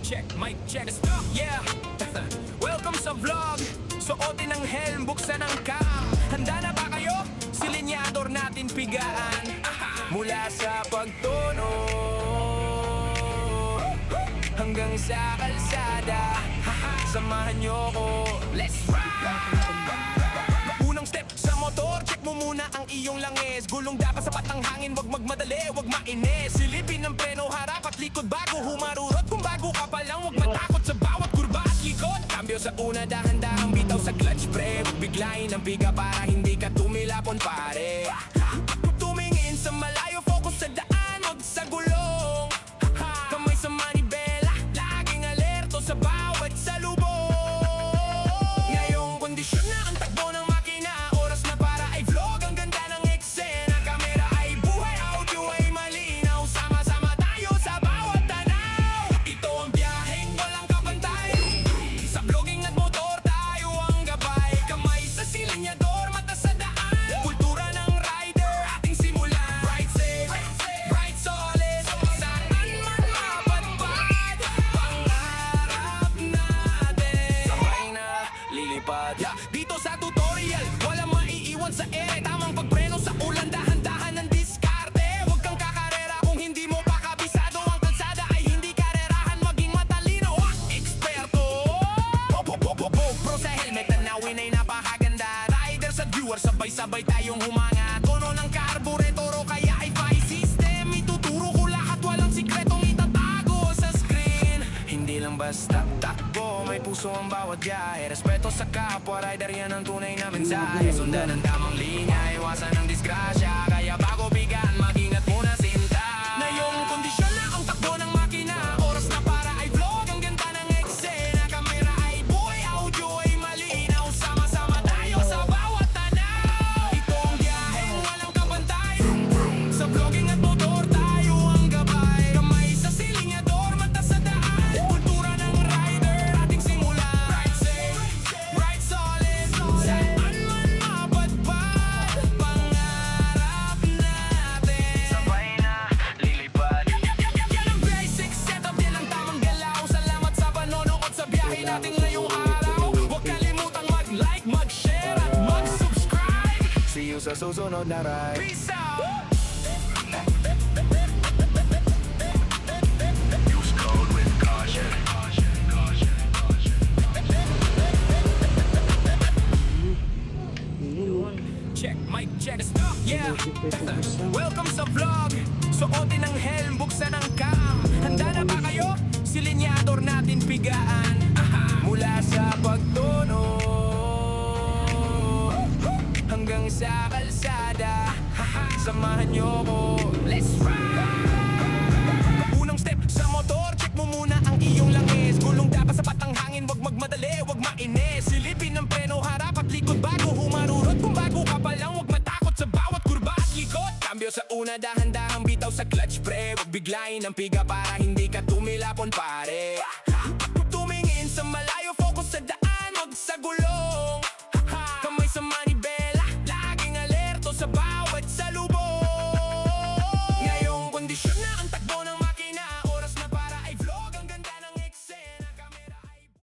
check, mic check. Stop, yeah. Welcome sa vlog. Suotin ang helm, buksan ang cam. Handa na ba kayo? Si linyador natin pigaan. Mula sa pagtono hanggang sa kalsada, samahan nyo ko. Let's ride! Unang step sa motor, check mo muna ang iyong langis. Gulong dapat sapat ang hangin, wag magmadali, wag mainis. Silipin ng preno, harap at likod bago humarurot. Kung bago ka pa lang, wag matakot sa bawat kurba at likod. Cambio sa una, dahan-dahang bitaw sa clutch pre. Wag biglayin ang biga para hindi ka tumilapon pare. Tumingin sa malayo, focus sa daan, wag sa gulong. Kamay sa manibela, laging alerto sa bawat salubong. Ngayong kondisyon na ang takbo ng makina, oras na para i-vlog ang ganda ng eksena. Kamera ay buhay, audio ay malinaw, sama-sama tayo sa bawat tanaw. Ito ang biyaheng walang kapantay, sa vlogging at motor tayo ang gabay. Kamay sa silinyador, mata sa daan, kultura ng rider ating simulan. Ride safe, ride solid, saan man mapadpad, pangarap natin sabay na lilipad. Dito sa tutorial, walang maiiwan sa ere. Tamang pagpreno sa ulan, dahan-dahan ng diskarte. Huwag kang kakarera kung hindi mo pa kabisado. Ang kalsada ay hindi karerahan, maging matalino at eksperto. Pro sa helmet, tanawin ay napakaganda. Riders at viewers, sabay-sabay tayong humanga. Tono ng carburetoro, kaya ay five system. Ituturo ko lahat, walang sikretong itatago sa screen. Hindi lang basta takbo, may puso ang bawat biyahe. Respeto sa kapwa, rider yan ang tunay na mensahe. Sundan ang tamang linya, iwasan ang disgrasya. Kaya bago bigan, mag-ingat muna sinta. Ngayong kondisyon na ang takbo ng makina, oras na para i-vlog ang ganda ng eksena. Kamera ay buhay, audio ay malinaw, sama-sama tayo sa bawat tanaw. Ito ang biyaheng walang kapantay, sa vlogging at motor tayo ang gabay. Kamay sa silinyador, mata sa daan, kultura ng rider ating simulan. Ride safe, ride solid, saan man mapadpad, pangarap natin sabay na lilipad. Yan ang basic setup, yan ang tamang galaw. Salamat sa panonood sa biyahe natin ngayong araw. Huwag kalimutang mag-like, mag-share at mag-subscribe. See you sa susunod na ride. Peace out! Use code with caution. Check, mic check. Stop, yeah. Welcome sa vlog. Suotin ang helm, buksan ang cam. Handa na ba kayo? Si linyador natin pigaan. Mula sa pagtono hanggang sa kalsada, samahan nyo ko. Let's ride! Unang step sa motor, check mo muna ang iyong langis. Gulong dapat sapat ang hangin, wag magmadali, wag mainis. Silipin ng preno, harap at likod bago humarurot. Kung bago ka pa lang, wag matakot sa bawat kurba at likod. Cambio sa una, dahan-dahang bitaw sa clutch pre. Wag biglayin ang piga para hindi ka tumilapon pare. Tumingin sa